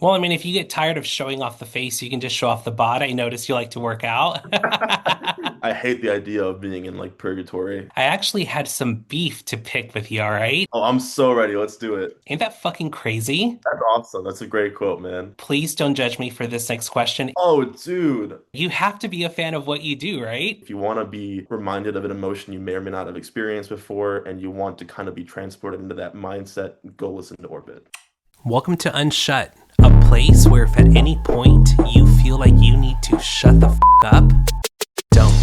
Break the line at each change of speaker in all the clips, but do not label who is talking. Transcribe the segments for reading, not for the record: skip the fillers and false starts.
Well, I mean, if you get tired of showing off the face, you can just show off the bod. I noticed you like to work out.
I hate the idea of being in like purgatory.
I actually had some beef to pick with you, all right?
Oh, I'm so ready. Let's do it.
Ain't that fucking crazy?
That's awesome. That's a great quote, man.
Please don't judge me for this next question.
Oh, dude.
You have to be a fan of what you do, right?
If you want to be reminded of an emotion you may or may not have experienced before, and you want to kind of be transported into that mindset, go listen to Orbit.
Welcome to Unshut, a place where if at any point you feel like you need to shut the up, don't.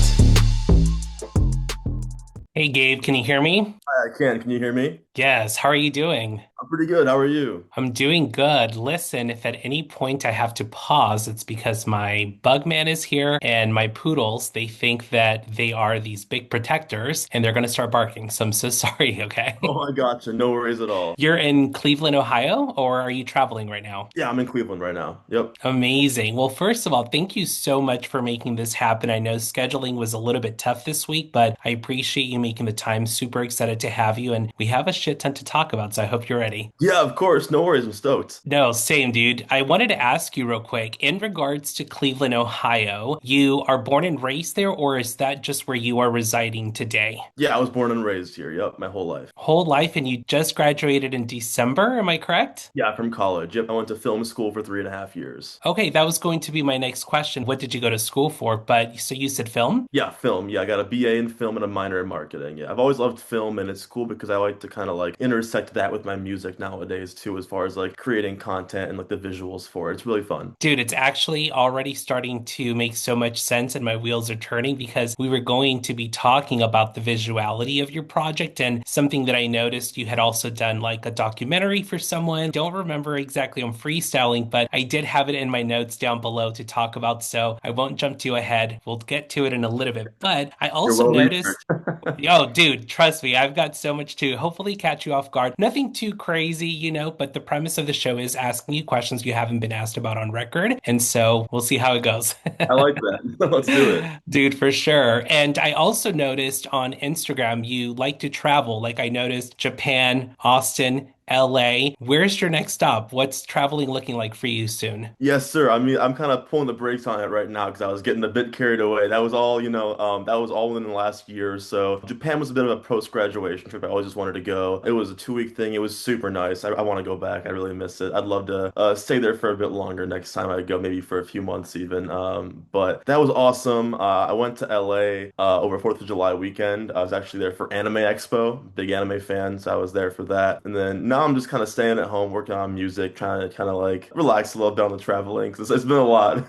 Hey Gabe, can you hear me?
Hi, I can. Can you hear me?
Yes, how are you doing?
I'm pretty good. How are you?
I'm doing good. Listen, if at any point I have to pause, it's because my bug man is here and my poodles, they think that they are these big protectors and they're going to start barking. So I'm so sorry, okay?
Oh, I gotcha. No worries at all.
You're in Cleveland, Ohio, or are you traveling right now?
Yeah, I'm in Cleveland right now. Yep.
Amazing. Well, first of all, thank you so much for making this happen. I know scheduling was a little bit tough this week, but I appreciate you making the time. Super excited to have you, and we have a shit ton to talk about, so I hope you're ready.
Yeah, of course. No worries. I'm stoked.
No, same, dude. I wanted to ask you real quick, in regards to Cleveland, Ohio, you are born and raised there, or is that just where you are residing today?
Yeah, I was born and raised here. Yep, my whole life.
Whole life, and you just graduated in December, am I correct?
Yeah, from college. Yep, I went to film school for 3.5 years.
Okay, that was going to be my next question. What did you go to school for? But so you said film?
Yeah, film. Yeah, I got a BA in film and a minor in marketing. Yeah, I've always loved film, and it's cool because I like to kind of like intersect that with my music nowadays too, as far as like creating content and like the visuals for it. It's really fun.
Dude, it's actually already starting to make so much sense and my wheels are turning because we were going to be talking about the visuality of your project and something that I noticed you had also done like a documentary for someone. Don't remember exactly, I'm freestyling, but I did have it in my notes down below to talk about, so I won't jump too ahead. We'll get to it in a little bit. But I
You're
also
well researched.
noticed oh, dude, trust me, I've got so much to hopefully catch you off guard. Nothing too crazy, but the premise of the show is asking you questions you haven't been asked about on record. And so we'll see how it goes.
I like that. Let's do it.
Dude, for sure. And I also noticed on Instagram you like to travel. Like I noticed Japan, Austin, LA. Where's your next stop? What's traveling looking like for you soon?
Yes, sir. I mean, I'm kind of pulling the brakes on it right now because I was getting a bit carried away. That was all, that was all within the last year or so. Japan was a bit of a post-graduation trip. I always just wanted to go. It was a 2-week thing. It was super nice. I want to go back. I really miss it. I'd love to stay there for a bit longer next time I go, maybe for a few months even. But that was awesome. I went to LA over 4th of July weekend. I was actually there for Anime Expo. Big anime fan, so I was there for that. And then now I'm just kind of staying at home, working on music, trying to kind of like relax a little bit on the traveling because it's been a lot,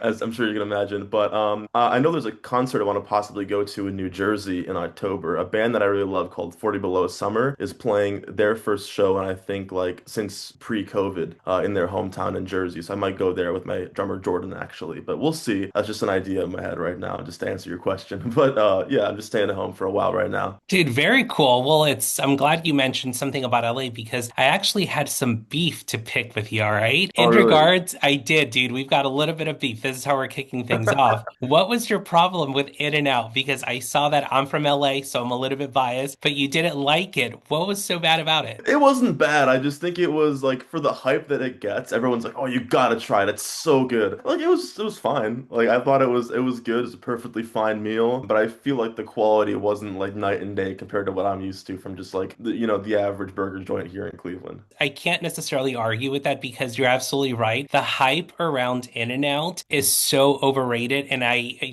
as I'm sure you can imagine. But I know there's a concert I want to possibly go to in New Jersey in October. A band that I really love called 40 Below Summer is playing their first show, and I think like since pre-COVID in their hometown in Jersey. So I might go there with my drummer Jordan actually, but we'll see. That's just an idea in my head right now, just to answer your question. But yeah, I'm just staying at home for a while right now.
Dude, very cool. Well, I'm glad you mentioned something about LA because I actually had some beef to pick with you, all right?
Oh,
In
really?
regards, I did, dude. We've got a little bit of beef. This is how we're kicking things off. What was your problem with In-N-Out? Because I saw that I'm from LA, so I'm a little bit biased, but you didn't like it. What was so bad about it?
It wasn't bad. I just think it was like for the hype that it gets, everyone's like, "Oh, you gotta try it. It's so good." Like it was fine. Like I thought it was good. It's a perfectly fine meal, but I feel like the quality wasn't like night and day compared to what I'm used to from just like the average burger joint here in Cleveland.
I can't necessarily argue with that because you're absolutely right. The hype around In-N-Out is so overrated. And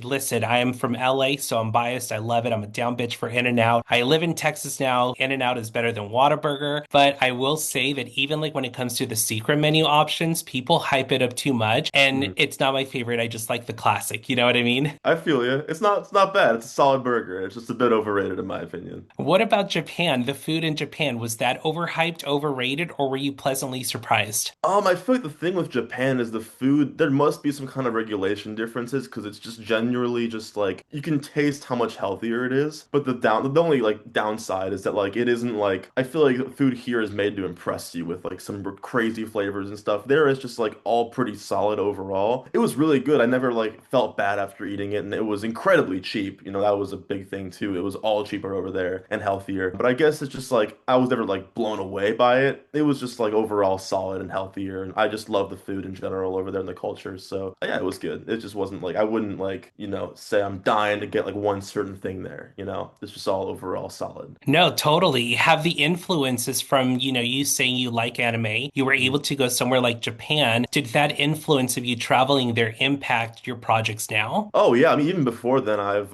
listen, I am from LA, so I'm biased. I love it. I'm a down bitch for In-N-Out. I live in Texas now. In-N-Out is better than Whataburger. But I will say that even like when it comes to the secret menu options, people hype it up too much. And
Mhm.
it's not my favorite. I just like the classic. You know what I mean?
I feel you. It's not bad. It's a solid burger. It's just a bit overrated in my opinion.
What about Japan? The food in Japan, was that overhyped, overrated, or were you pleasantly surprised?
I feel like the thing with Japan is the food. There must be some kind of regulation differences because it's just generally just like you can taste how much healthier it is. But the only like downside is that like it isn't like I feel like food here is made to impress you with like some crazy flavors and stuff. There is just like all pretty solid overall. It was really good. I never like felt bad after eating it, and it was incredibly cheap. That was a big thing too. It was all cheaper over there and healthier. But I guess it's just like I was never like blown blown away by it. It was just like overall solid and healthier, and I just love the food in general over there and the culture. So yeah, it was good. It just wasn't like I wouldn't like, say I'm dying to get like one certain thing there, It's just all overall solid.
No, totally. Have the influences from, you saying you like anime, you were able to go somewhere like Japan. Did that influence of you traveling there impact your projects now?
Oh yeah, I mean even before then I've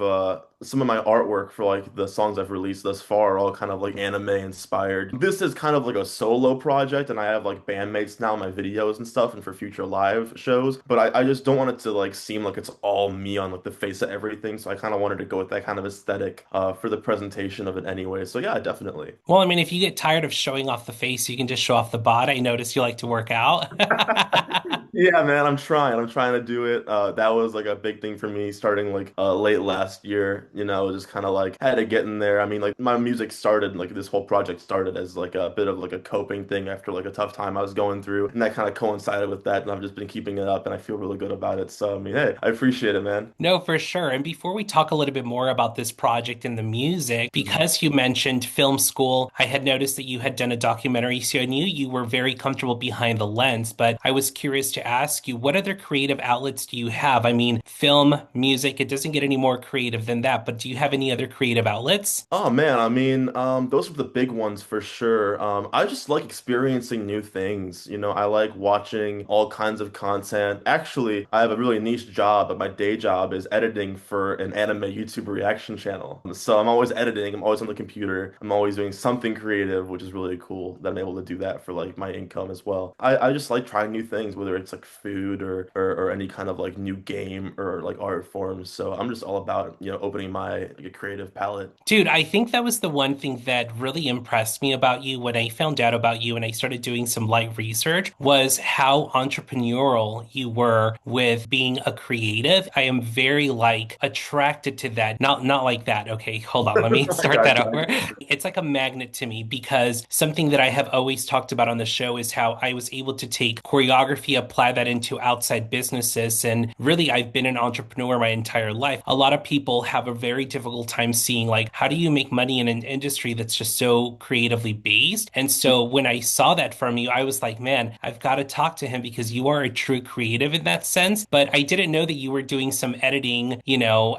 some of my artwork for like the songs I've released thus far are all kind of like anime inspired. This is kind of like a solo project and I have like bandmates now in my videos and stuff and for future live shows, but I just don't want it to like seem like it's all me on like the face of everything. So I kind of wanted to go with that kind of aesthetic for the presentation of it anyway. So yeah, definitely.
Well, I mean, if you get tired of showing off the face, you can just show off the bod. I noticed you like to work out.
Yeah, man, I'm trying. I'm trying to do it. That was like a big thing for me starting like late last year, just kind of like had to get in there. I mean, like my music started, like this whole project started as like a bit of like a coping thing after like a tough time I was going through. And that kind of coincided with that. And I've just been keeping it up and I feel really good about it. So, I mean, hey, I appreciate it, man.
No, for sure. And before we talk a little bit more about this project and the music,
Mhm.
because you mentioned film school, I had noticed that you had done a documentary, so I knew you were very comfortable behind the lens. But I was curious to ask you, what other creative outlets do you have? I mean, film, music, it doesn't get any more creative than that, but do you have any other creative outlets?
Oh man, I mean, those are the big ones for sure. I just like experiencing new things. I like watching all kinds of content. Actually, I have a really niche job, but my day job is editing for an anime YouTube reaction channel. So I'm always editing, I'm always on the computer, I'm always doing something creative, which is really cool that I'm able to do that for like my income as well. I just like trying new things, whether it's like food or any kind of like new game or like art forms. So I'm just all about, opening my like a creative palette.
Dude, I think that was the one thing that really impressed me about you when I found out about you and I started doing some light research was how entrepreneurial you were with being a creative. I am very like attracted to that. Not like that. Okay, hold on. Let me
I
start that
got you.
over. It's like a magnet to me because something that I have always talked about on the show is how I was able to take choreography, apply that into outside businesses, and really I've been an entrepreneur my entire life. A lot of people have a very difficult time seeing like how do you make money in an industry that's just so creatively based? And so when I saw that from you, I was like, man, I've got to talk to him because you are a true creative in that sense. But I didn't know that you were doing some editing,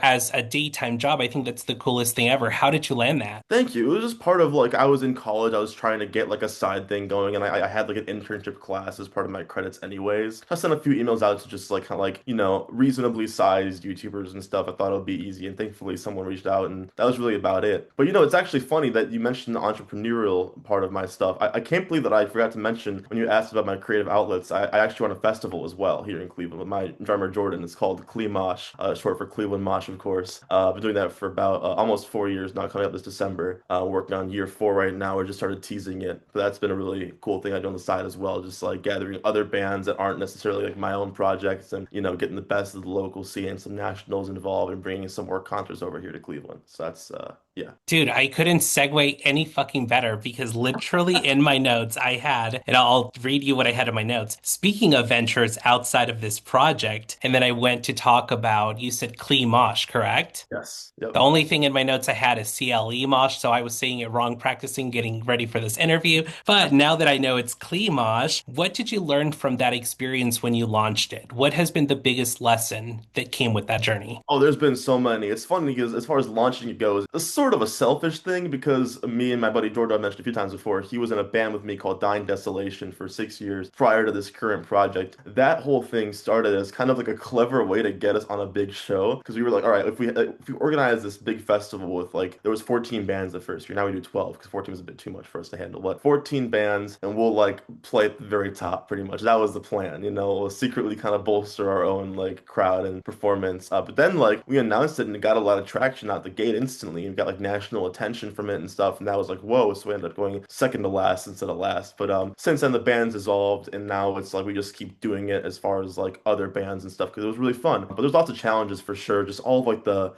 as a daytime job. I think that's the coolest thing ever. How did you land that?
Thank you. It was just part of like I was in college. I was trying to get like a side thing going, and I had like an internship class as part of my credits, anyways. I sent a few emails out to just like kind of like reasonably sized YouTubers and stuff. I thought it would be easy, and thankfully someone reached out, and that was really about it. But it's actually funny that you mentioned the entrepreneurial part of my stuff. I can't believe that I forgot to mention when you asked about my creative outlets. I actually run a festival as well here in Cleveland with my drummer Jordan. It's called Mosh, short for Cleveland Mosh, of course. I've been doing that for about almost 4 years now, coming up this December. Working on year four right now. We just started teasing it, but that's been a really cool thing I do on the side as well. Just like gathering other bands that aren't necessarily like my own projects, and getting the best of the local scene, some nationals involved, and bringing some more concerts over here to Cleveland. So that's yeah.
Dude, I couldn't segue any fucking better because literally in my notes I had, and I'll read you what I had in my notes. Speaking of ventures outside of this project, and then I went to talk about, you said Klee Mosh, correct?
Yes.
The
Yep.
only thing in my notes I had is CLE Mosh, so I was saying it wrong, practicing getting ready for this interview. But now that I know it's Klee Mosh, what did you learn from that experience when you launched it? What has been the biggest lesson that came with that journey?
Oh, there's been so many. It's funny because as far as launching it goes, it's sort of a selfish thing because me and my buddy Jordan, I mentioned a few times before, he was in a band with me called Dying Desolation for 6 years prior to this current project. That whole thing started as kind of like a clever way to get us on a big show because we were like, all right, if we organize this big festival with like there was 14 bands the first year, now we do 12 because 14 was a bit too much for us to handle, but 14 bands and we'll like play at the very top pretty much. That was the plan, we'll secretly kind of bolster our own like crowd and performance. But then like we announced it and it got a lot of traction out the gate instantly and got like national attention from it and stuff. And that was like, whoa. So we ended up going second to last instead of last. But since then the band's dissolved and now it's like we just keep doing it as far as like other bands and stuff because it was really fun. But there's lots of challenges for sure. Just all of like the,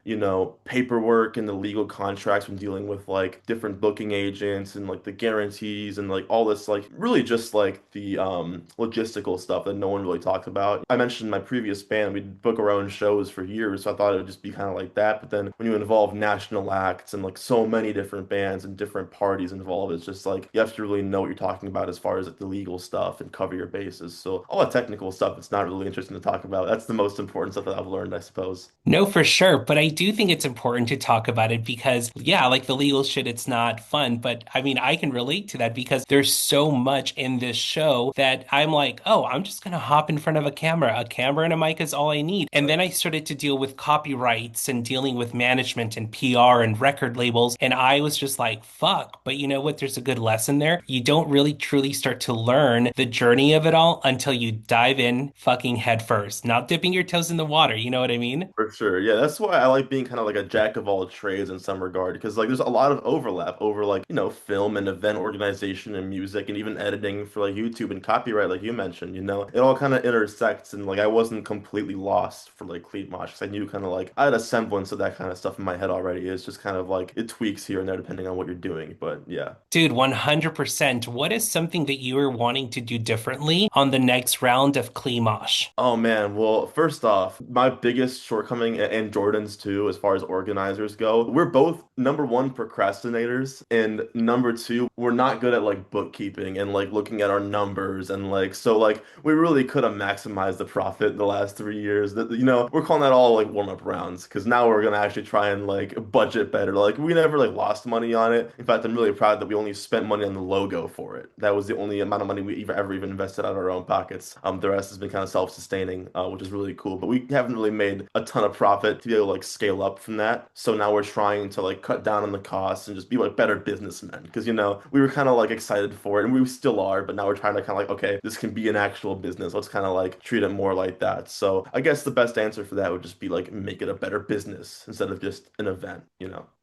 paperwork and the legal contracts when dealing with like different booking agents and like the guarantees and like all this like really just like the logistical stuff that no one really talks about. I mentioned my previous band, we'd book our own shows for years, so I thought it would just be kind of like that. But then when you involve national acts and like so many different bands and different parties involved, it's just like you have to really know what you're talking about as far as like the legal stuff and cover your bases. So all the technical stuff, it's not really interesting to talk about. That's the most important stuff that I've learned, I suppose.
No, for sure. But I do think it's important to talk about it because, yeah, like the legal shit, it's not fun. But I mean, I can relate to that because there's so much in this show that I'm like, oh, I'm just going to hop in front of a camera. A camera and a mic is all I need. And then I started to deal with copyrights and dealing with management and PR and record labels. And I was just like, fuck. But you know what? There's a good lesson there. You don't really truly start to learn the journey of it all until you dive in fucking head first, not dipping your toes in the water. You know what I mean?
For sure. Yeah, that's why I like being kind of like a jack of all trades in some regard because like there's a lot of overlap over like, film and event organization and music and even editing for like YouTube and copyright like you mentioned, It all kind of intersects and like I wasn't completely lost for like Cleat Mosh because I knew kind of like I had a semblance of that kind of stuff in my head already. It's just kind of like it tweaks here and there depending on what you're doing. But yeah.
Dude, 100%. What is something that you are wanting to do differently on the next round of Klemosh?
Oh man, well, first off, my biggest shortcoming and Jordan's too, as far as organizers go, we're both number one procrastinators, and number two, we're not good at like bookkeeping and like looking at our numbers and like so like we really could have maximized the profit the last 3 years. That we're calling that all like warm-up rounds because now we're gonna actually try and like budget better. Like we never like lost money on it. In fact, I'm really proud that we only spent money on the logo for it. That was the only amount of money we ever even invested out of our own pockets. The rest has been kind of self-sustaining, which is really cool. But we haven't really made a ton of profit to be able to like scale up from that. So now we're trying to like cut down on the costs and just be like better businessmen. Because we were kind of like excited for it and we still are, but now we're trying to kind of like, okay, this can be an actual business. Let's kind of like treat it more like that. So I guess the best answer for that would just be like make it a better business instead of just an event.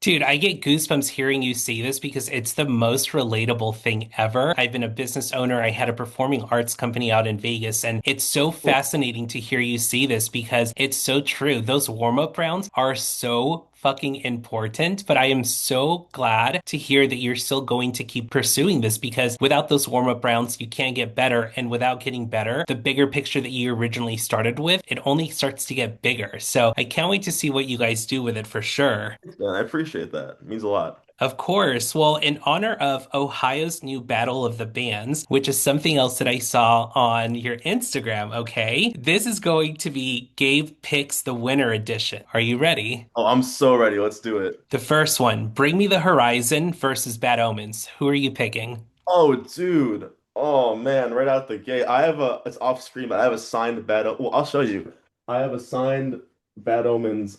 Dude, I get goosebumps hearing you say this because it's the most relatable thing ever. I've been a business owner. I had a performing arts company out in Vegas, and it's so
Cool.
fascinating to hear you say this because it's so true. Those warm-up rounds are so fucking important, but I am so glad to hear that you're still going to keep pursuing this because without those warm-up rounds, you can't get better. And without getting better, the bigger picture that you originally started with, it only starts to get bigger. So I can't wait to see what you guys do with it for sure.
Yeah, I appreciate that. It means a lot.
Of course. Well, in honor of Ohio's new Battle of the Bands, which is something else that I saw on your Instagram, okay? This is going to be Gabe Picks the Winner edition. Are you ready?
Oh, I'm so ready. Let's do it.
The first one, Bring Me the Horizon versus Bad Omens. Who are you picking?
Oh, dude. Oh man, right out the gate. It's off screen, but I have a signed Well, I'll show you. I have a signed Bad Omens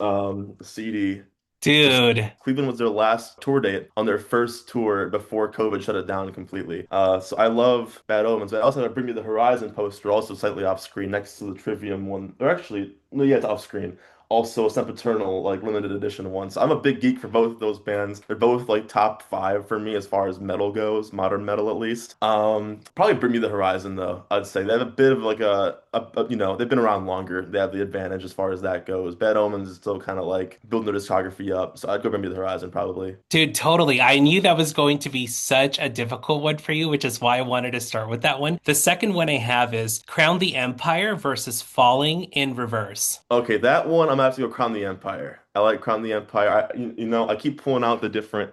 CD. Just
Dude.
Cleveland was their last tour date on their first tour before COVID shut it down completely. So I love Bad Omens. But I also have a Bring Me the Horizon poster, also slightly off screen next to the Trivium one. Or actually, no, yeah, it's off screen. Also, Sempiternal, like limited edition one. So I'm a big geek for both of those bands. They're both like top five for me as far as metal goes, modern metal at least. Probably Bring Me the Horizon though. I'd say they have a bit of like they've been around longer. They have the advantage as far as that goes. Bad Omens is still kind of like building their discography up. So I'd go Bring Me the Horizon probably.
Dude, totally. I knew that was going to be such a difficult one for you, which is why I wanted to start with that one. The second one I have is Crown the Empire versus Falling in Reverse.
Okay, that one I'm gonna have to go Crown the Empire. I like Crown the Empire. I keep pulling out the different.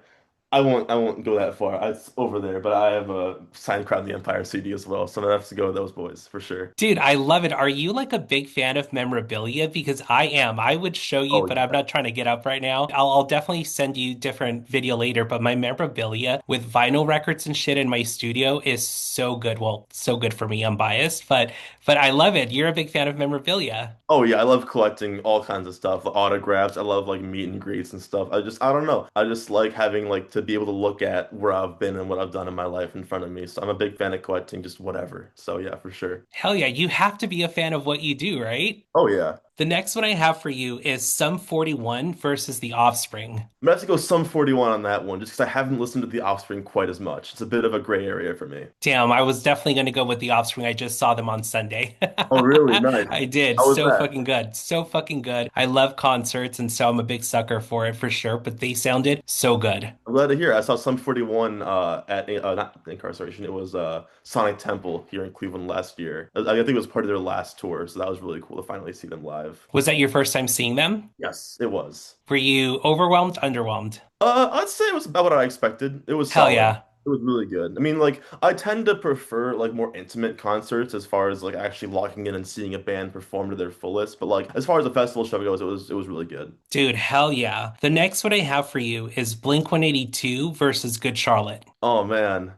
I won't go that far. It's over there, but I have a signed Crown the Empire CD as well, so I'm gonna have to go with those boys for sure.
Dude, I love it. Are you like a big fan of memorabilia? Because I am. I would show you,
Oh
but I'm
yeah.
not trying to get up right now. I'll definitely send you different video later, but my memorabilia with vinyl records and shit in my studio is so good. Well, so good for me. I'm biased, but I love it. You're a big fan of memorabilia.
Oh yeah, I love collecting all kinds of stuff, the autographs. I love like meet and greets and stuff. I don't know. I just like having like to be able to look at where I've been and what I've done in my life in front of me. So I'm a big fan of collecting just whatever. So yeah, for sure.
Hell yeah, you have to be a fan of what you do, right?
Oh yeah.
The next one I have for you is Sum 41 versus The Offspring.
I'm gonna have to go Sum 41 on that one, just because I haven't listened to The Offspring quite as much. It's a bit of a gray area for me.
Damn, I was definitely going to go with The Offspring. I just saw them on Sunday.
Oh really? Nice.
I did.
How was
So
that?
fucking good. So fucking good. I love concerts, and so I'm a big sucker for it for sure, but they sounded so good.
I'm glad to hear. I saw Sum 41 at not Incarceration. It was Sonic Temple here in Cleveland last year. I think it was part of their last tour, so that was really cool to finally see them live. live.
Was that your first time seeing them?
Yes, it was.
Were you overwhelmed, underwhelmed?
I'd say it was about what I expected. It was
Hell
solid.
yeah.
It was really good. I mean, like, I tend to prefer like more intimate concerts as far as like actually locking in and seeing a band perform to their fullest. But like as far as the festival show goes, it was really good.
Dude, hell yeah. The next one I have for you is Blink 182 versus Good Charlotte.
Oh man.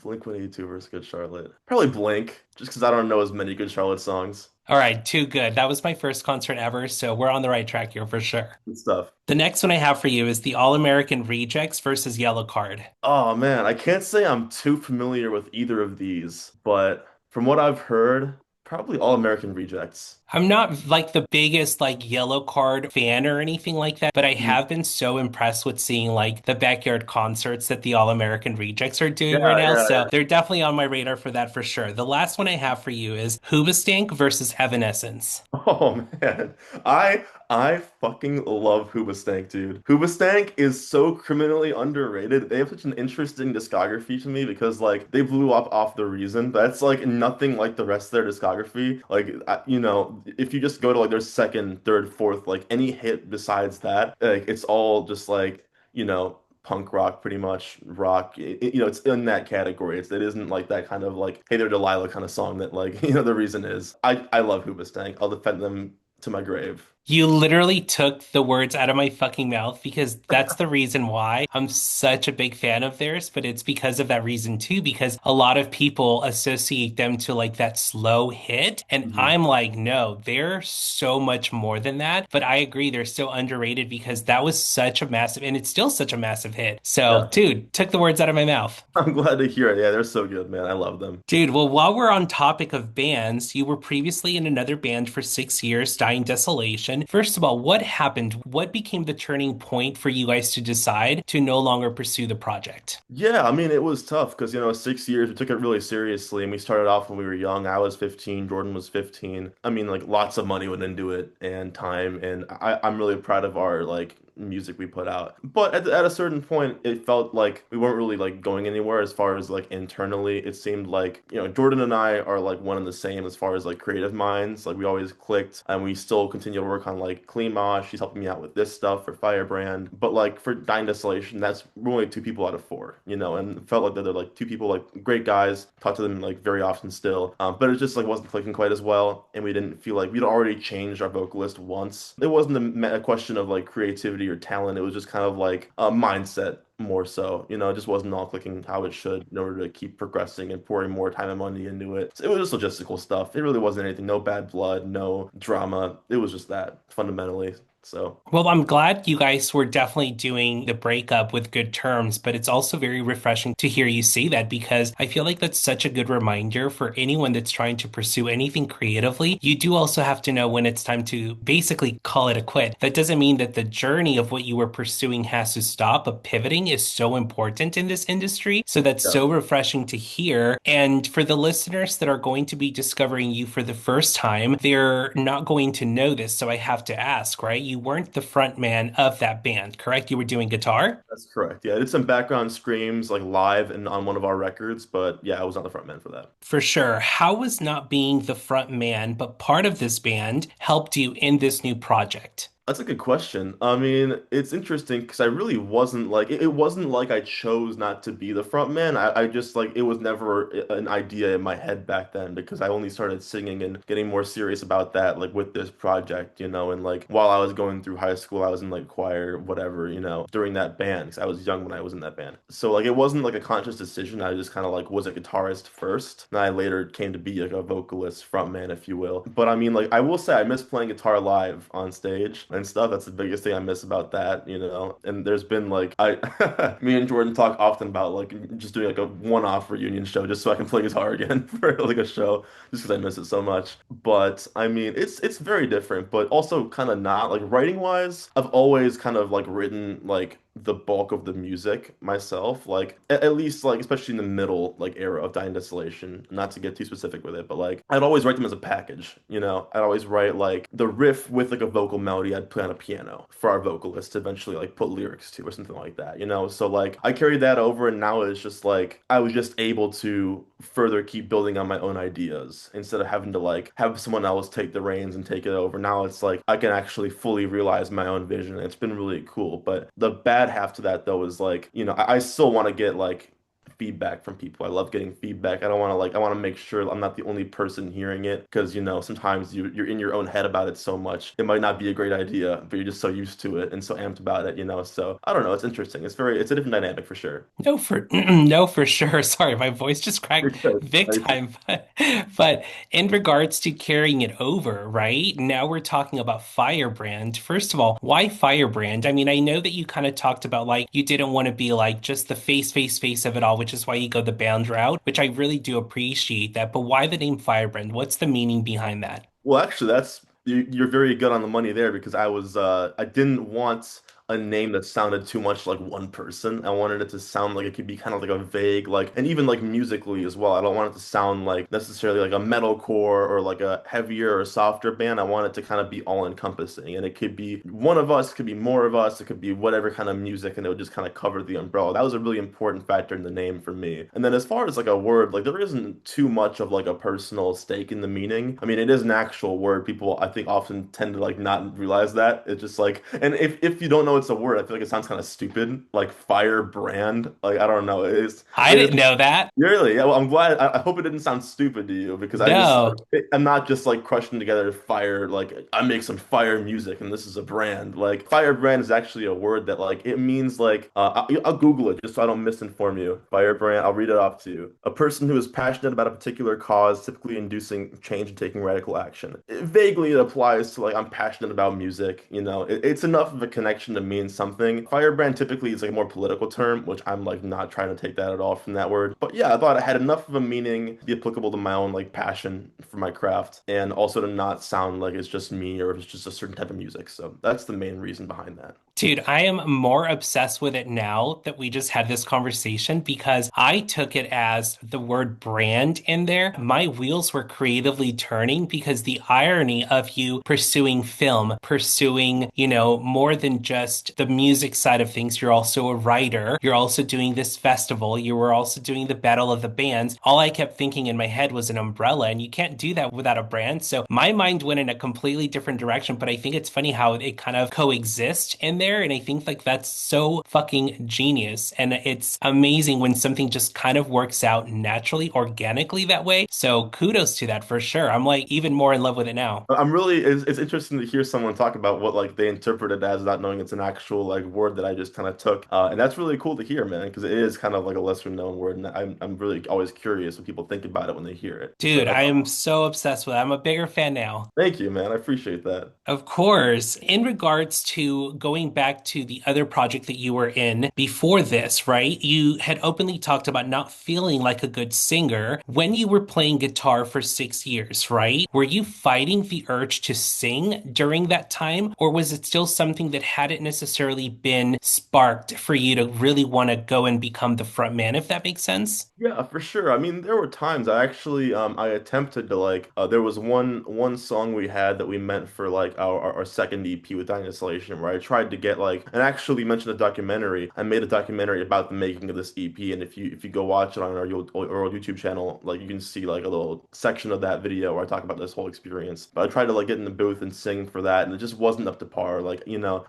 Blink 182 versus Good Charlotte. Probably Blink, just because I don't know as many Good Charlotte songs.
All right, too good. That was my first concert ever, so we're on the right track here for sure.
Good stuff.
The next one I have for you is the All American Rejects versus Yellow Card.
Oh man, I can't say I'm too familiar with either of these, but from what I've heard, probably All American Rejects.
I'm not like the biggest like Yellow Card fan or anything like that, but I
Mhm.
have been so impressed with seeing like the backyard concerts that the All American Rejects are
Yeah,
doing right now. So
yeah.
they're definitely on my radar for that for sure. The last one I have for you is Hoobastank versus Evanescence.
Oh man, I fucking love Hoobastank, dude. Hoobastank is so criminally underrated. They have such an interesting discography to me because like they blew up off The Reason. That's like nothing like the rest of their discography. Like if you just go to like their second, third, fourth, like any hit besides that, like it's all just like punk rock, pretty much rock. It's in that category. It isn't like that kind of like Hey There Delilah kind of song that like The Reason is. I love Hoobastank. I'll defend them to my grave.
You literally took the words out of my fucking mouth because that's the reason why I'm such a big fan of theirs, but it's because of that reason too, because a lot of people associate them to like that slow hit. And
Mhm.
I'm like, no, they're so much more than that. But I agree, they're still underrated because that was such a massive, and it's still such a massive hit. So,
Yeah,
dude, took the words out of my mouth.
I'm glad to hear it. Yeah, they're so good, man. I love them.
Dude, well, while we're on topic of bands, you were previously in another band for 6 years, Dying Desolation. First of all, what happened? What became the turning point for you guys to decide to no longer pursue the project?
Yeah, I mean, it was tough because, 6 years, we took it really seriously and we started off when we were young. I was 15, Jordan was 15. I mean, like, lots of money went into it and time. And I'm really proud of our, like, music we put out. But at a certain point, it felt like we weren't really, like, going anywhere as far as, like, internally. It seemed like, Jordan and I are, like, one and the same as far as, like, creative minds. Like, we always clicked and we still continue to work on, like, Clean Mosh. She's helping me out with this stuff for Firebrand. But, like, for Dying Desolation, that's we're only two people out of four, and it felt like they're like two people, like great guys. Talk to them like very often still, but it just like wasn't clicking quite as well, and we didn't feel like we'd already changed our vocalist once. It wasn't a question of like creativity or talent. It was just kind of like a mindset more so. It just wasn't all clicking how it should in order to keep progressing and pouring more time and money into it. So it was just logistical stuff. It really wasn't anything. No bad blood, no drama. It was just that fundamentally. So.
Well, I'm glad you guys were definitely doing the breakup with good terms, but it's also very refreshing to hear you say that because I feel like that's such a good reminder for anyone that's trying to pursue anything creatively. You do also have to know when it's time to basically call it a quit. That doesn't mean that the journey of what you were pursuing has to stop, but pivoting is so important in this industry. So that's
Yeah.
so refreshing to hear. And for the listeners that are going to be discovering you for the first time, they're not going to know this. So I have to ask, right? You weren't the front man of that band, correct? You were doing guitar?
That's correct. Yeah, I did some background screams like live and on one of our records, but yeah, I was not the front man for that.
For sure. How was not being the front man, but part of this band helped you in this new project?
That's a good question. I mean, it's interesting because I really wasn't like it wasn't like I chose not to be the front man. I just like it was never an idea in my head back then because I only started singing and getting more serious about that like with this project, and like while I was going through high school, I was in like choir, whatever, during that band because I was young when I was in that band. So like it wasn't like a conscious decision. I just kind of like was a guitarist first, and I later came to be like a vocalist, front man, if you will. But I mean, like I will say I miss playing guitar live on stage and stuff. That's the biggest thing I miss about that. And there's been like me and Jordan talk often about like just doing like a one-off reunion show just so I can play guitar again for like a show just because I miss it so much. But I mean, it's very different, but also kind of not like writing wise. I've always kind of like written like the bulk of the music myself, like at least like especially in the middle like era of Dying Desolation. Not to get too specific with it, but like I'd always write them as a package. I'd always write like the riff with like a vocal melody I'd play on a piano for our vocalist to eventually like put lyrics to or something like that. So like I carried that over, and now it's just like I was just able to further keep building on my own ideas instead of having to like have someone else take the reins and take it over. Now it's like I can actually fully realize my own vision. It's been really cool. But the bad half to that though is like, I still want to get like feedback from people. I love getting feedback. I don't want to like I want to make sure I'm not the only person hearing it because sometimes you're in your own head about it so much. It might not be a great idea, but you're just so used to it and so amped about it. So I don't know, it's interesting. It's a different dynamic for sure.
No, for no, for sure. Sorry, my voice just
You're
cracked
good.
big time. But in regards to carrying it over, right? Now we're talking about firebrand. First of all, why firebrand? I mean, I know that you kind of talked about like you didn't want to be like just the face of it all, which is why you go the band route, which I really do appreciate that. But why the name firebrand? What's the meaning behind that?
Well, actually, you're very good on the money there because I didn't want a name that sounded too much like one person. I wanted it to sound like it could be kind of like a vague like and even like musically as well. I don't want it to sound like necessarily like a metalcore or like a heavier or softer band. I want it to kind of be all encompassing and it could be one of us, it could be more of us, it could be whatever kind of music and it would just kind of cover the umbrella. That was a really important factor in the name for me. And then as far as like a word, like there isn't too much of like a personal stake in the meaning. I mean, it is an actual word. People I think often tend to like not realize that. It's just like, and if you don't know it's a word, I feel like it sounds kind of stupid, like firebrand. Like I don't know.
I
It is
didn't know that.
really, yeah, well, I'm glad. I hope it didn't sound stupid to you because
No.
I'm not just like crushing together fire. Like I make some fire music and this is a brand. Like firebrand is actually a word that like it means like I'll Google it just so I don't misinform you. Firebrand, I'll read it off to you. A person who is passionate about a particular cause, typically inducing change and taking radical action. Vaguely, it applies to like I'm passionate about music. It's enough of a connection to mean something. Firebrand typically is like a more political term, which I'm like not trying to take that at all from that word. But yeah, I thought it had enough of a meaning to be applicable to my own like passion for my craft and also to not sound like it's just me or it's just a certain type of music. So that's the main reason behind that.
Dude, I am more obsessed with it now that we just had this conversation because I took it as the word brand in there. My wheels were creatively turning because the irony of you pursuing film, pursuing, more than just the music side of things. You're also a writer. You're also doing this festival. You were also doing the Battle of the Bands. All I kept thinking in my head was an umbrella, and you can't do that without a brand. So my mind went in a completely different direction, but I think it's funny how it kind of coexists in there. And I think like that's so fucking genius. And it's amazing when something just kind of works out naturally, organically that way. So kudos to that for sure. I'm like even more in love with it now.
It's interesting to hear someone talk about what like they interpret it as, not knowing it's an actual like word that I just kind of took. And that's really cool to hear, man, because it is kind of like a lesser known word. And I'm really always curious when people think about it when they hear it. So
Dude, I am so obsessed with it. I'm a bigger fan now.
thank you, man. I appreciate that.
Of course. In regards to going back to the other project that you were in before this, right? You had openly talked about not feeling like a good singer when you were playing guitar for 6 years, right? Were you fighting the urge to sing during that time, or was it still something that hadn't necessarily been sparked for you to really want to go and become the front man, if that makes sense?
Yeah, for sure. I mean, there were times I actually I attempted to like there was one song we had that we meant for like our second EP with Dying Isolation where I tried to get like and actually mentioned a documentary. I made a documentary about the making of this EP and if you go watch it on our YouTube channel, like you can see like a little section of that video where I talk about this whole experience. But I tried to like get in the booth and sing for that and it just wasn't up to par. Like,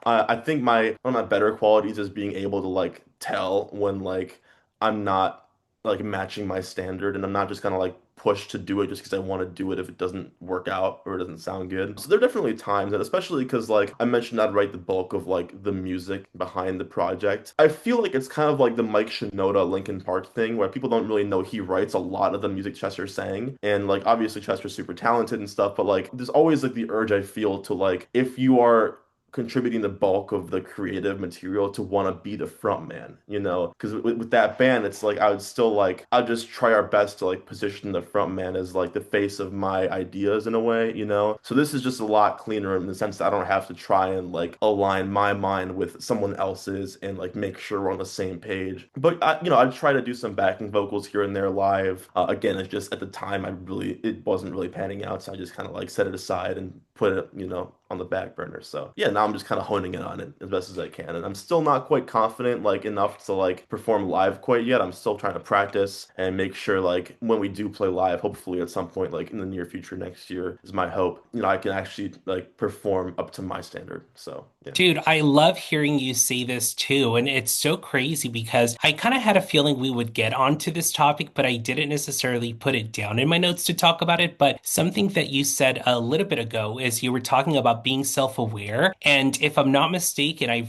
I think one of my better qualities is being able to like tell when like I'm not like matching my standard and I'm not just gonna like push to do it just because I want to do it if it doesn't work out or it doesn't sound good. So there are definitely times, and especially because like I mentioned I'd write the bulk of like the music behind the project. I feel like it's kind of like the Mike Shinoda Linkin Park thing where people don't really know he writes a lot of the music Chester sang. And like obviously Chester's super talented and stuff, but like there's always like the urge I feel to like if you are contributing the bulk of the creative material to want to be the front man, because with that band, it's like I would still like I'll just try our best to like position the front man as like the face of my ideas in a way. So this is just a lot cleaner in the sense that I don't have to try and like align my mind with someone else's and like make sure we're on the same page. But I'd try to do some backing vocals here and there live. Again, it's just at the time it wasn't really panning out, so I just kind of like set it aside and put it, on the back burner. So yeah, now I'm just kind of honing in on it as best as I can. And I'm still not quite confident like enough to like perform live quite yet. I'm still trying to practice and make sure like when we do play live, hopefully at some point like in the near future next year is my hope, I can actually like perform up to my standard. So, yeah.
Dude, I love hearing you say this too. And it's so crazy because I kind of had a feeling we would get onto this topic, but I didn't necessarily put it down in my notes to talk about it. But something that you said a little bit ago is you were talking about being self-aware. And if I'm not mistaken, I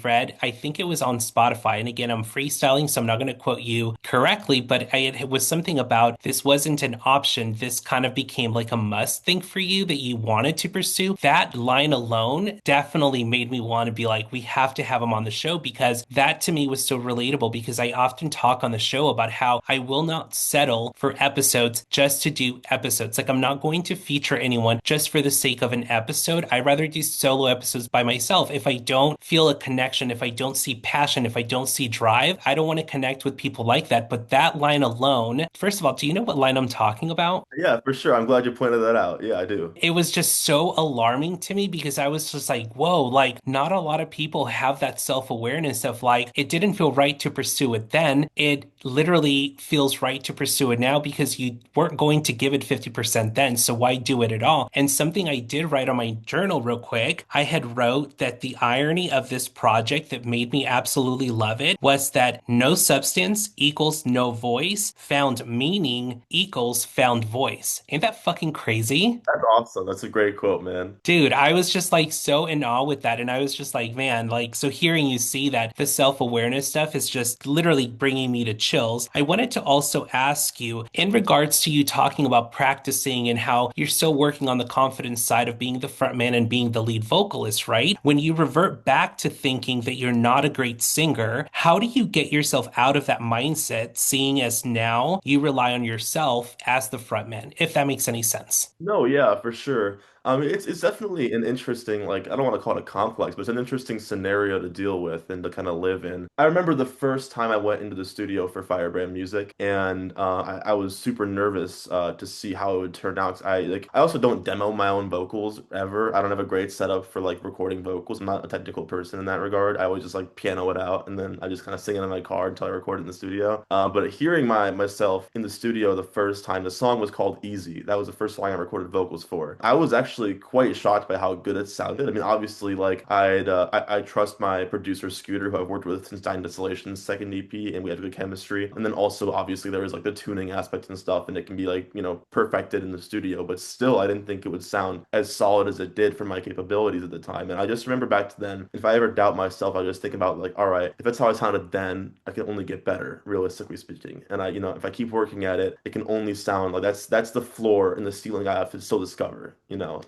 think it was on Spotify. And again, I'm freestyling, so I'm not going to quote you correctly, but it was something about this wasn't an option. This kind of became like a must thing for you that you wanted to pursue. That line alone definitely made me want to be like, we have to have him on the show because that to me was so relatable because I often talk on the show about how I will not settle for episodes just to do episodes. Like I'm not going to feature anyone just for the sake of an episode. I'd rather do solo episodes by myself. If I don't feel a connection, if I don't see passion, if I don't see drive, I don't want to connect with people like that. But that line alone, first of all, do you know what line I'm talking about?
Yeah, for sure. I'm glad you pointed that out. Yeah, I do.
It was just so alarming to me because I was just like, whoa, like not a lot of people have that self-awareness of like, it didn't feel right to pursue it then. It literally feels right to pursue it now because you weren't going to give it 50% then. So why do it at all? And something I did write on my journal real quick, I had wrote that the irony of this project that made me absolutely love it was that no substance equals no voice, found meaning equals found voice. Ain't that fucking crazy?
That's awesome. That's a great quote, man.
Dude, I was just like so in awe with that. And I was just like, man, like, so hearing you see that the self-awareness stuff is just literally bringing me to chills. I wanted to also ask you in regards to you talking about practicing and how you're still working on the confidence side of being the front man and being the lead vocalist, right? When you revert back to thinking that you're not a great singer, how do you get yourself out of that mindset, seeing as now you rely on yourself as the front man, if that makes any sense?
No, yeah, for sure. It's definitely an interesting, like, I don't want to call it a complex, but it's an interesting scenario to deal with and to kind of live in. I remember the first time I went into the studio for Firebrand Music, and I was super nervous to see how it would turn out. 'Cause I also don't demo my own vocals ever. I don't have a great setup for like recording vocals. I'm not a technical person in that regard. I always just like piano it out, and then I just kind of sing it in my car until I record it in the studio. But hearing myself in the studio the first time, the song was called Easy. That was the first song I recorded vocals for. I was actually quite shocked by how good it sounded. I mean, obviously, like I trust my producer Scooter, who I've worked with since Dying Desolation's second EP, and we had good chemistry. And then also, obviously, there was like the tuning aspect and stuff, and it can be like perfected in the studio. But still, I didn't think it would sound as solid as it did for my capabilities at the time. And I just remember back to then, if I ever doubt myself, I just think about like, all right, if that's how I sounded then, I can only get better, realistically speaking. And if I keep working at it, it can only sound like that's the floor and the ceiling I have to still discover.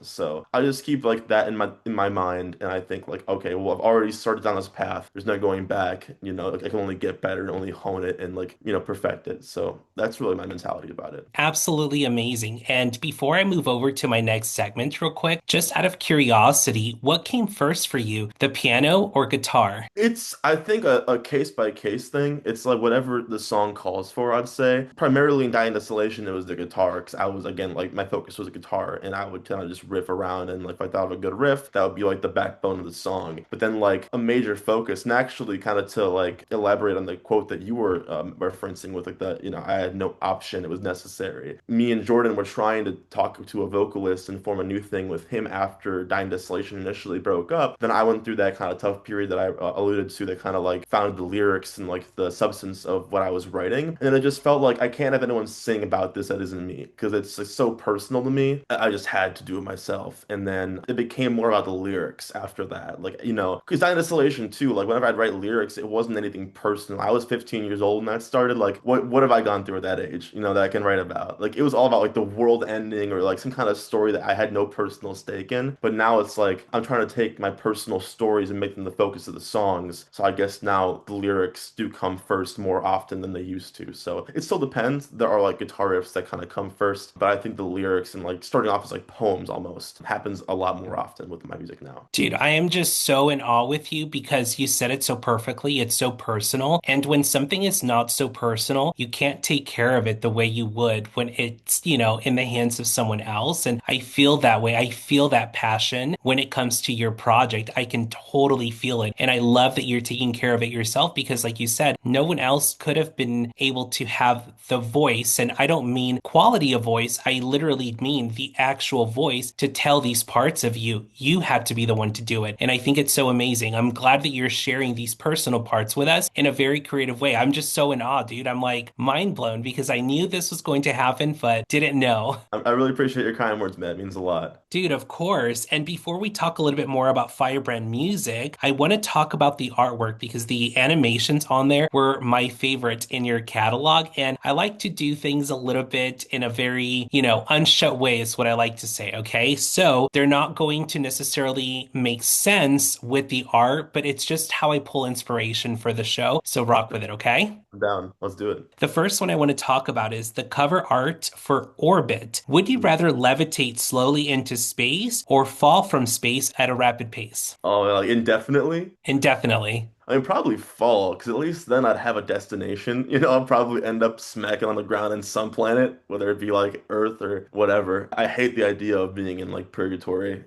So I just keep like that in my mind, and I think like, okay, well, I've already started down this path. There's no going back. Like, I can only get better and only hone it and like perfect it. So that's really my mentality about it.
Absolutely amazing. And before I move over to my next segment, real quick, just out of curiosity, what came first for you, the piano or guitar?
It's, I think, a case by case thing. It's like whatever the song calls for, I'd say. Primarily in Dying Desolation, it was the guitar, because I was, again, like, my focus was a guitar, and I would kind of just riff around, and like, if I thought of a good riff, that would be like the backbone of the song. But then, like, a major focus, and actually, kind of to like elaborate on the quote that you were referencing with, like, I had no option, it was necessary. Me and Jordan were trying to talk to a vocalist and form a new thing with him after Dying Desolation initially broke up. Then I went through that kind of tough period that I alluded to, that kind of like found the lyrics and like the substance of what I was writing. And then it just felt like I can't have anyone sing about this that isn't me, because it's like so personal to me. I just had to do it myself. And then it became more about the lyrics after that. Like, because Dying Distillation too, like whenever I'd write lyrics, it wasn't anything personal. I was 15 years old when that started. Like, what have I gone through at that age, that I can write about? Like, it was all about like the world ending or like some kind of story that I had no personal stake in. But now it's like I'm trying to take my personal stories and make them the focus of the songs. So I guess now the lyrics do come first more often than they used to. So it still depends. There are like guitar riffs that kind of come first, but I think the lyrics and like starting off as like poems almost. It happens a lot more often with my music now.
Dude, I am just so in awe with you because you said it so perfectly. It's so personal. And when something is not so personal, you can't take care of it the way you would when it's in the hands of someone else. And I feel that way. I feel that passion when it comes to your project. I can totally feel it. And I love that you're taking care of it yourself because, like you said, no one else could have been able to have the voice. And I don't mean quality of voice. I literally mean the actual voice to tell these parts of you. You had to be the one to do it. And I think it's so amazing. I'm glad that you're sharing these personal parts with us in a very creative way. I'm just so in awe, dude. I'm like mind blown because I knew this was going to happen, but didn't know.
I really appreciate your kind words, man. It means a lot.
Dude, of course. And before we talk a little bit more about Firebrand music, I want to talk about the artwork because the animations on there were my favorite in your catalog. And I like to do things a little bit in a very unshut way, is what I like to say. Okay. So they're not going to necessarily make sense with the art, but it's just how I pull inspiration for the show. So rock with it. Okay.
I'm down. Let's do it.
The first one I want to talk about is the cover art for Orbit. Would you rather levitate slowly into space or fall from space at a rapid pace?
Oh, like indefinitely?
Indefinitely.
I mean, probably fall, because at least then I'd have a destination. I'll probably end up smacking on the ground in some planet, whether it be like Earth or whatever. I hate the idea of being in like purgatory.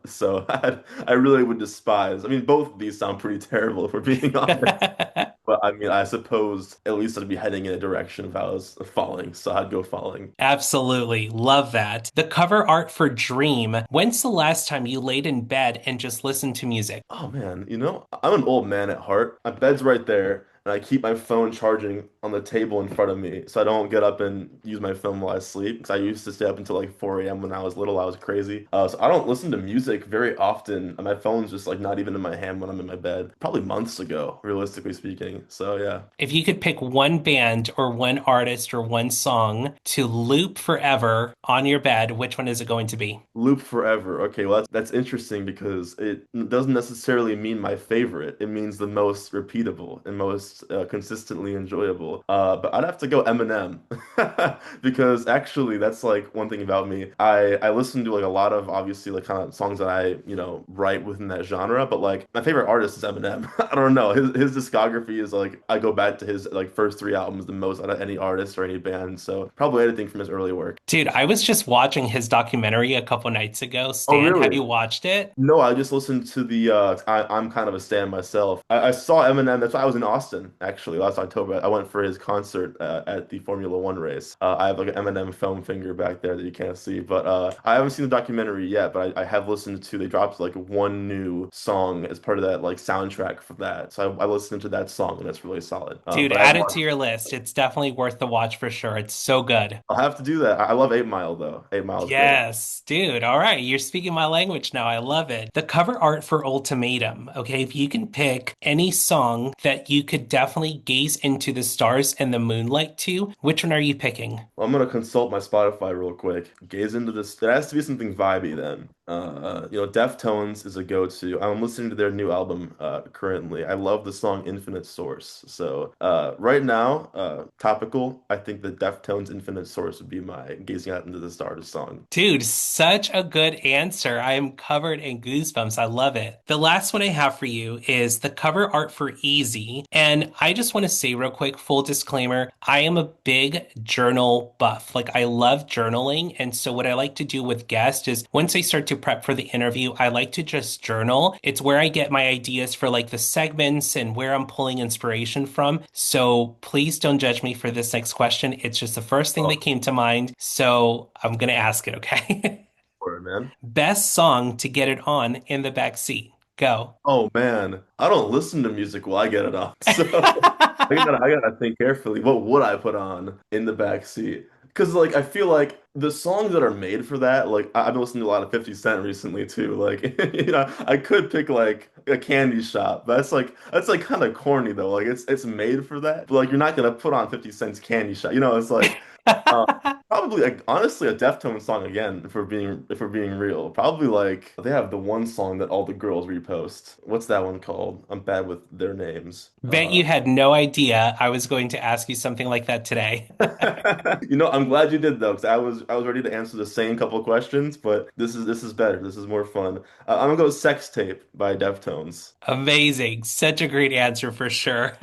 So I really would despise. I mean, both of these sound pretty terrible if we're being honest. But I mean, I suppose at least I'd be heading in a direction if I was falling, so I'd go falling.
Absolutely. Love that. The cover art for Dream. When's the last time you laid in bed and just listened to music?
Oh man, I'm an old man at heart. My bed's right there, and I keep my phone charging on the table in front of me so I don't get up and use my phone while I sleep. Because I used to stay up until like 4 a.m. when I was little. I was crazy. So I don't listen to music very often. And my phone's just like not even in my hand when I'm in my bed. Probably months ago, realistically speaking. So yeah.
If you could pick one band or one artist or one song to loop forever on your bed, which one is it going to be?
Loop forever. Okay, well that's interesting because it doesn't necessarily mean my favorite. It means the most repeatable and most consistently enjoyable. But I'd have to go Eminem because actually that's like one thing about me. I listen to like a lot of obviously like kind of songs that I write within that genre, but like my favorite artist is Eminem. I don't know. His discography is like I go back to his like first three albums the most out of any artist or any band. So probably anything from his early work.
Dude, I was just watching his documentary a couple nights ago.
Oh,
Stan, have
really?
you watched it?
No, I just listened to the I'm kind of a stan myself. I saw Eminem. That's why I was in Austin actually last October. I went for his concert at the Formula One race. I have like an Eminem foam finger back there that you can't see, but I haven't seen the documentary yet. But I have listened to. They dropped like one new song as part of that like soundtrack for that. So I listened to that song and it's really solid.
Dude,
But I
add
haven't
it to
watched.
your list. It's definitely worth the watch for sure. It's so good.
I'll have to do that. I love 8 Mile though. 8 Mile is great.
Yes, dude. All right. You're speaking my language now. I love it. The cover art for Ultimatum. Okay. If you can pick any song that you could definitely gaze into the stars and the moonlight to, which one are you picking?
Well, I'm gonna consult my Spotify real quick. Gaze into this. There has to be something vibey then. Deftones is a go-to. I'm listening to their new album currently. I love the song Infinite Source. So right now, topical. I think the Deftones Infinite Source would be my gazing out into the stars song.
Dude, such a good answer. I am covered in goosebumps. I love it. The last one I have for you is the cover art for Easy. And I just want to say real quick, full disclaimer, I am a big journal buff. Like I love journaling. And so what I like to do with guests is once I start to prep for the interview, I like to just journal. It's where I get my ideas for like the segments and where I'm pulling inspiration from. So please don't judge me for this next question. It's just the first thing
Oh,
that came to mind. So I'm going to ask it, okay?
word, man.
Best song to get it on in the back seat. Go.
Oh man, I don't listen to music while I get it on. So I gotta think carefully. What would I put on in the back seat? Because like I feel like the songs that are made for that, like I've been listening to a lot of 50 Cent recently too. Like I could pick like a candy shop. But that's like kind of corny though. Like it's made for that. But like you're not gonna put on 50 Cent's candy shop. It's like Probably like honestly a Deftones song again, if we're being real. Probably like they have the one song that all the girls repost. What's that one called? I'm bad with their names.
Bet you had no idea I was going to ask you something like that today.
I'm glad you did though, because I was ready to answer the same couple of questions, but this is better. This is more fun. I'm gonna go Sex Tape by Deftones.
Amazing. Such a great answer for sure.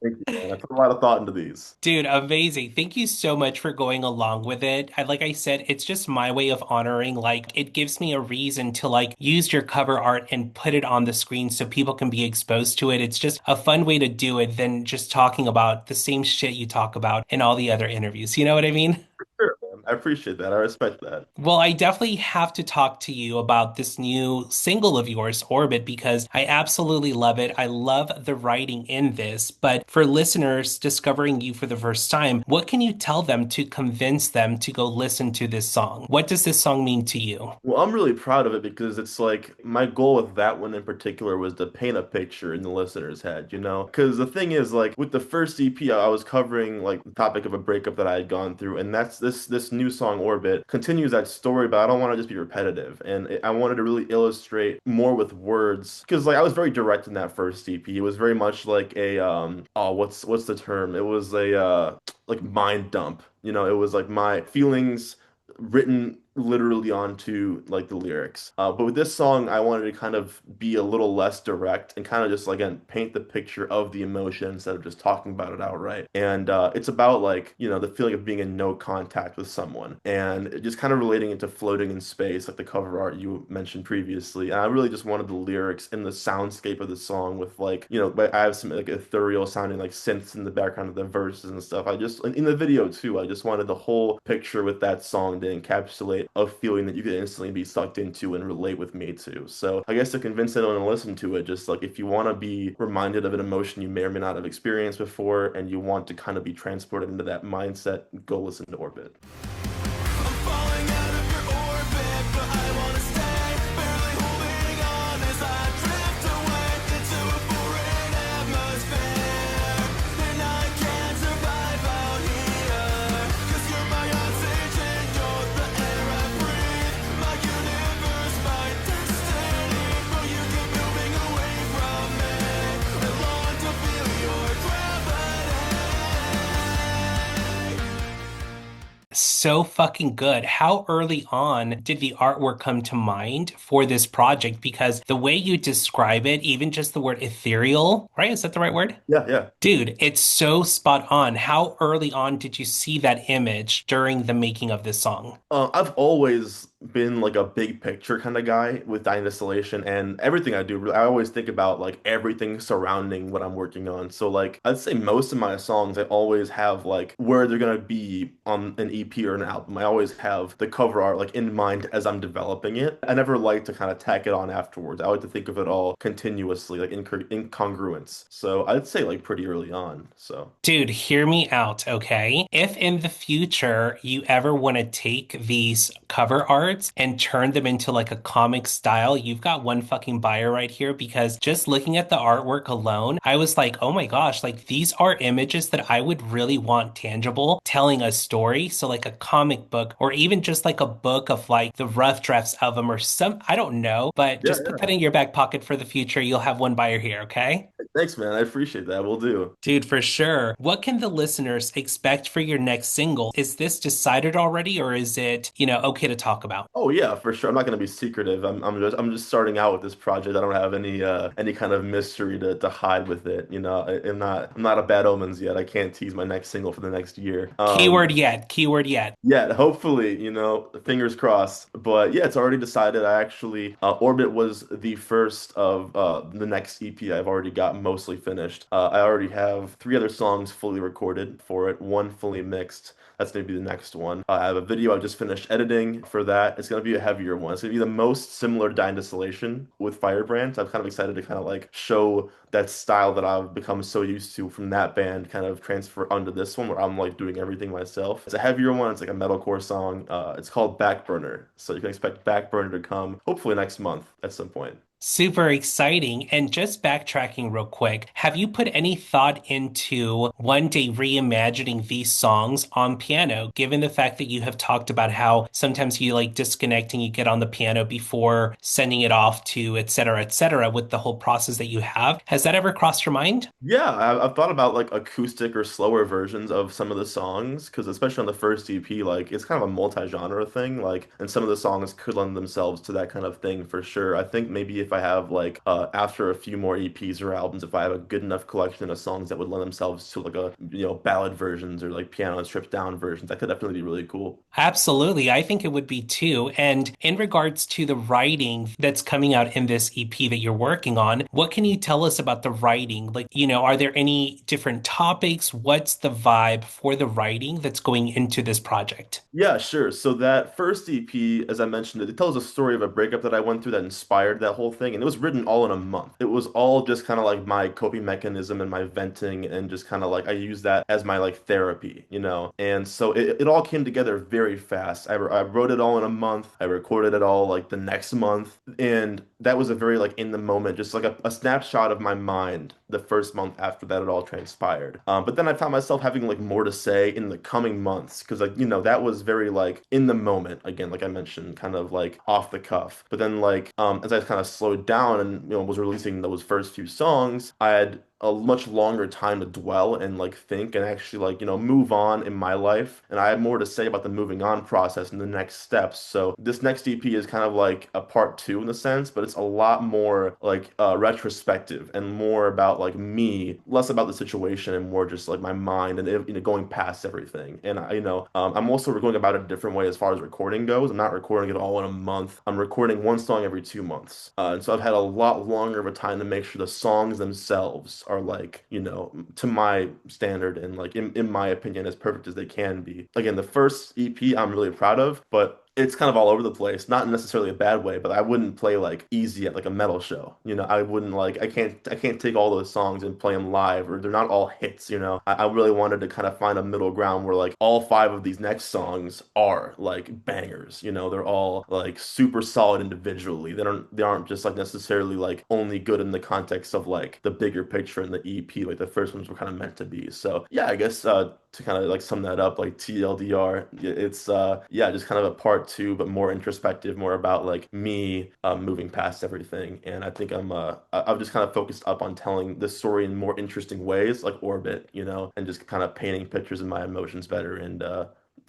Thank you, man. I put a lot of thought into these.
Dude, amazing. Thank you so much for going along with it. Like I said, it's just my way of honoring, like, it gives me a reason to like use your cover art and put it on the screen so people can be exposed to it. It's just a fun way to do it than just talking about the same shit you talk about in all the other interviews. You know what I mean?
Sure, man. I appreciate that. I respect that.
Well, I definitely have to talk to you about this new single of yours, Orbit, because I absolutely love it. I love the writing in this. But for listeners discovering you for the first time, what can you tell them to convince them to go listen to this song? What does this song mean to you?
Well, I'm really proud of it because it's like my goal with that one in particular was to paint a picture in the listener's head, you know? Because the thing is, like with the first EP, I was covering like the topic of a breakup that I had gone through, and that's this new song, Orbit, continues that story, but I don't want to just be repetitive, and I wanted to really illustrate more with words because like I was very direct in that first EP. It was very much like a oh, what's the term? It was a like mind dump. It was like my feelings written literally onto like the lyrics. But with this song, I wanted to kind of be a little less direct and kind of just again paint the picture of the emotion instead of just talking about it outright. And it's about like the feeling of being in no contact with someone and just kind of relating it to floating in space, like the cover art you mentioned previously. And I really just wanted the lyrics and the soundscape of the song with like but I have some like ethereal sounding like synths in the background of the verses and stuff. I just in the video too, I just wanted the whole picture with that song to encapsulate a feeling that you could instantly be sucked into and relate with me to. So I guess to convince anyone to listen to it, just like if you want to be reminded of an emotion you may or may not have experienced before and you want to kind of be transported into that mindset, go listen to Orbit.
So fucking good. How early on did the artwork come to mind for this project? Because the way you describe it, even just the word ethereal, right? Is that the right word?
Yeah, yeah.
Dude, it's so spot on. How early on did you see that image during the making of this song?
I've always been like a big picture kind of guy with installation and everything I do. I always think about like everything surrounding what I'm working on. So like I'd say most of my songs I always have like where they're gonna be on an EP or an album. I always have the cover art like in mind as I'm developing it. I never like to kind of tack it on afterwards. I like to think of it all continuously, like incongruence. So I'd say like pretty early on. So.
Dude, hear me out, okay? If in the future you ever want to take these cover arts and turn them into like a comic style, you've got one fucking buyer right here because just looking at the artwork alone, I was like, oh my gosh, like these are images that I would really want tangible telling a story. So like a comic book or even just like a book of like the rough drafts of them or some, I don't know, but
Yeah,
just put
yeah.
that in your back pocket for the future. You'll have one buyer here, okay?
Thanks, man. I appreciate that. We'll do.
Dude, for sure. What can the listeners expect for your next single? Is this decided already or is it, okay to talk about?
Oh yeah, for sure. I'm not gonna be secretive. I'm just starting out with this project. I don't have any kind of mystery to hide with it. I'm not a bad omens yet. I can't tease my next single for the next year.
Keyword yet, keyword yet.
Yeah, hopefully, fingers crossed. But yeah, it's already decided. I actually Orbit was the first of the next EP I've already got mostly finished. I already have three other songs fully recorded for it, one fully mixed. That's going to be the next one. I have a video I just finished editing for that. It's going to be a heavier one. It's going to be the most similar Dine Distillation with Firebrand. So I'm kind of excited to kind of like show that style that I've become so used to from that band kind of transfer onto this one where I'm like doing everything myself. It's a heavier one. It's like a metalcore song. It's called Backburner. So you can expect Backburner to come hopefully next month at some point.
Super exciting. And just backtracking real quick, have you put any thought into one day reimagining these songs on piano, given the fact that you have talked about how sometimes you like disconnecting, you get on the piano before sending it off to et cetera, with the whole process that you have? Has that ever crossed your mind?
Yeah, I've thought about like acoustic or slower versions of some of the songs because especially on the first EP, like it's kind of a multi-genre thing, like and some of the songs could lend themselves to that kind of thing for sure. I think maybe if I have like after a few more EPs or albums, if I have a good enough collection of songs that would lend themselves to like a ballad versions or like piano stripped down versions, that could definitely be really cool.
Absolutely. I think it would be too. And in regards to the writing that's coming out in this EP that you're working on, what can you tell us about the writing? Like, are there any different topics? What's the vibe for the writing that's going into this project?
Yeah, sure. So that first EP, as I mentioned, it tells a story of a breakup that I went through that inspired that whole thing, and it was written all in a month. It was all just kind of like my coping mechanism and my venting, and just kind of like I use that as my like therapy, you know. And so it all came together very fast. I wrote it all in a month. I recorded it all like the next month, and that was a very like in the moment, just like a snapshot of my mind. The first month after that, it all transpired. But then I found myself having like more to say in the coming months because like that was very like in the moment again, like I mentioned, kind of like off the cuff. But then like as I kind of slowed down and was releasing those first few songs, I had a much longer time to dwell and like think and actually like move on in my life, and I have more to say about the moving on process and the next steps. So this next EP is kind of like a part two in a sense, but it's a lot more like retrospective and more about like me, less about the situation and more just like my mind and going past everything. And I'm also going about it a different way as far as recording goes. I'm not recording it all in a month. I'm recording one song every 2 months, and so I've had a lot longer of a time to make sure the songs themselves are like, to my standard and like in my opinion as perfect as they can be. Again, the first EP I'm really proud of, but it's kind of all over the place, not necessarily a bad way, but I wouldn't play like easy at like a metal show. I wouldn't like I can't take all those songs and play them live or they're not all hits. I really wanted to kind of find a middle ground where like all five of these next songs are like bangers. They're all like super solid individually. They aren't just like necessarily like only good in the context of like the bigger picture in the EP, like the first ones were kind of meant to be. So yeah, I guess to kind of like sum that up, like TLDR, it's yeah, just kind of a part two, but more introspective, more about like me moving past everything. And I think I've just kind of focused up on telling the story in more interesting ways, like Orbit, and just kind of painting pictures of my emotions better. And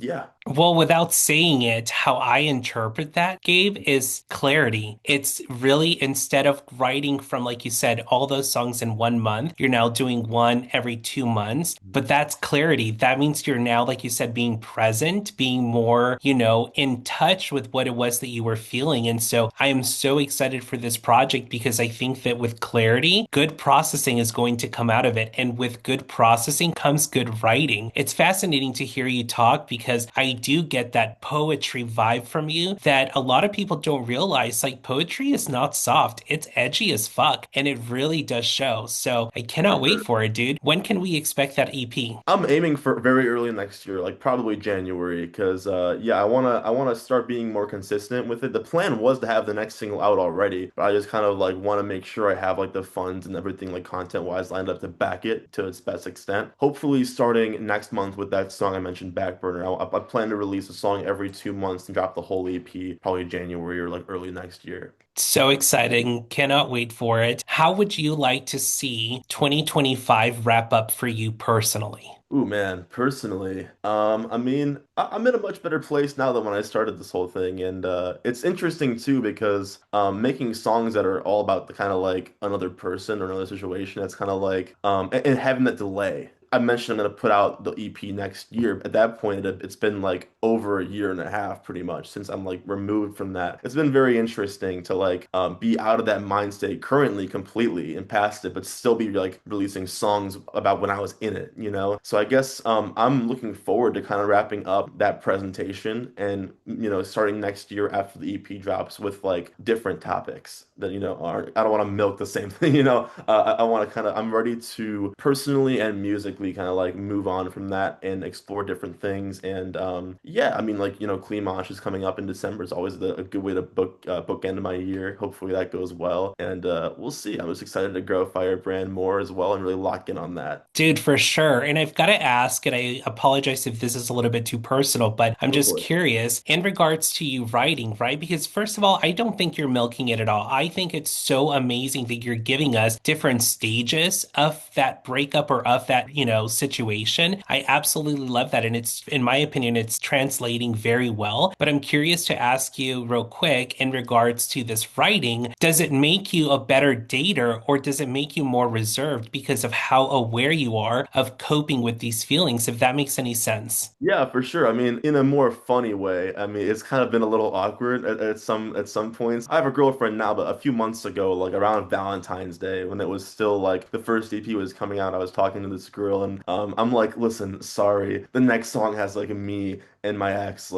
yeah.
Well, without saying it, how I interpret that, Gabe, is clarity. It's really instead of writing from, like you said, all those songs in 1 month, you're now doing one every 2 months. But that's clarity. That means you're now, like you said, being present, being more, in touch with what it was that you were feeling. And so I am so excited for this project because I think that with clarity, good processing is going to come out of it. And with good processing comes good writing. It's fascinating to hear you talk because I do get that poetry vibe from you that a lot of people don't realize. Like poetry is not soft, it's edgy as fuck, and it really does show. So I cannot
For
wait
sure.
for it, dude. When can we expect that EP?
I'm aiming for very early next year, like probably January, because yeah, I wanna start being more consistent with it. The plan was to have the next single out already, but I just kind of like want to make sure I have like the funds and everything like content wise lined up to back it to its best extent. Hopefully, starting next month with that song I mentioned, Backburner, I plan to release a song every 2 months and drop the whole EP probably January or like early next year.
So exciting. Cannot wait for it. How would you like to see 2025 wrap up for you personally?
Ooh man, personally, I mean, I'm in a much better place now than when I started this whole thing, and it's interesting too because making songs that are all about the kind of like another person or another situation, that's kind of like and having that delay. I mentioned I'm gonna put out the EP next year. At that point, it's been like over a year and a half, pretty much, since I'm like removed from that. It's been very interesting to like be out of that mind state currently completely and past it, but still be like releasing songs about when I was in it. So I guess I'm looking forward to kind of wrapping up that presentation and starting next year after the EP drops with like different topics that aren't. I don't want to milk the same thing. I want to kind of I'm ready to personally and musically musically kind of like move on from that and explore different things. And yeah, I mean, like, Clean Mosh is coming up in December. It's always a good way to bookend my year. Hopefully that goes well. And we'll see. I'm just excited to grow Firebrand more as well and really lock in on that.
Dude, for sure. And I've got to ask, and I apologize if this is a little bit too personal, but I'm
Go
just
for it.
curious in regards to you writing, right? Because first of all, I don't think you're milking it at all. I think it's so amazing that you're giving us different stages of that breakup or of that, situation. I absolutely love that. And it's, in my opinion, it's translating very well. But I'm curious to ask you real quick in regards to this writing, does it make you a better dater or does it make you more reserved because of how aware you are of coping with these feelings, if that makes any sense?
Yeah, for sure. I mean, in a more funny way. I mean, it's kind of been a little awkward at some points. I have a girlfriend now, but a few months ago, like around Valentine's Day, when it was still like the first EP was coming out, I was talking to this girl, and I'm like, listen, sorry, the next song has like me and my ex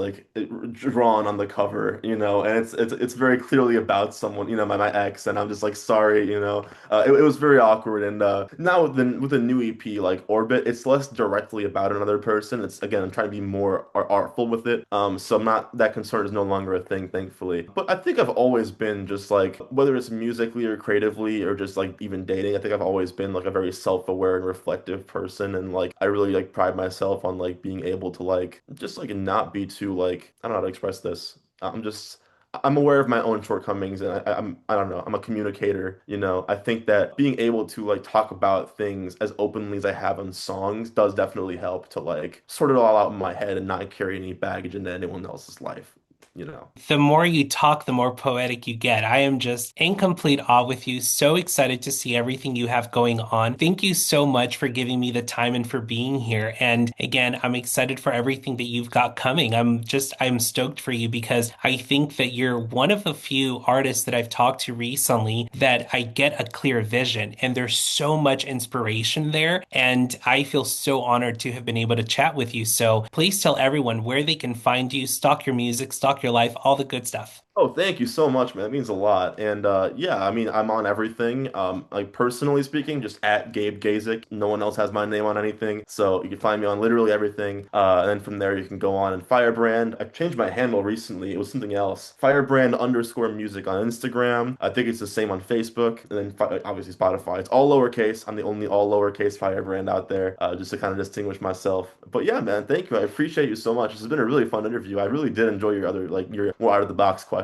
drawn on the cover, and it's very clearly about someone, my ex, and I'm just like, sorry, it was very awkward. And now with the new EP like Orbit, it's less directly about another person. It's again, I'm trying to be more artful with it. So I'm not that concern is no longer a thing, thankfully. But I think I've always been just like, whether it's musically or creatively or just like even dating, I think I've always been like a very self-aware and reflective person, and like I really like pride myself on like being able to like just like not be too like, I don't know how to express this. I'm aware of my own shortcomings, and I don't know, I'm a communicator, I think that being able to like talk about things as openly as I have on songs does definitely help to like sort it all out in my head and not carry any baggage into anyone else's life, you know.
The more you talk, the more poetic you get. I am just in complete awe with you. So excited to see everything you have going on. Thank you so much for giving me the time and for being here. And again, I'm excited for everything that you've got coming. I'm stoked for you because I think that you're one of the few artists that I've talked to recently that I get a clear vision and there's so much inspiration there. And I feel so honored to have been able to chat with you. So please tell everyone where they can find you, stalk your music, stalk your life, all the good stuff.
Oh, thank you so much, man. That means a lot. And yeah, I mean, I'm on everything. Like personally speaking, just at Gabe Gazik. No one else has my name on anything. So you can find me on literally everything. And then from there you can go on and Firebrand. I've changed my handle recently. It was something else. Firebrand underscore music on Instagram. I think it's the same on Facebook. And then obviously Spotify. It's all lowercase. I'm the only all lowercase Firebrand out there, just to kind of distinguish myself. But yeah, man, thank you. I appreciate you so much. This has been a really fun interview. I really did enjoy your other, like your more out of the box questions.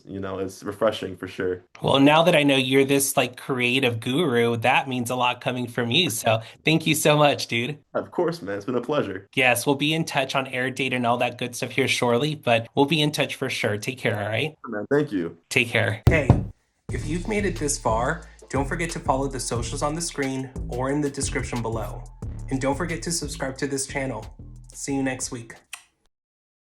It's refreshing for sure.
Well, now that I know you're this like creative guru, that means a lot coming from you. So thank you so much, dude.
Of course, man. It's been a pleasure.
Yes, we'll be in touch on air date and all that good stuff here shortly, but we'll be in touch for sure. Take care, all right?
Man, thank you.
Take care. Hey, if you've made it this far, don't forget to follow the socials on the screen or in the description below. And don't forget to subscribe to this channel. See you next week.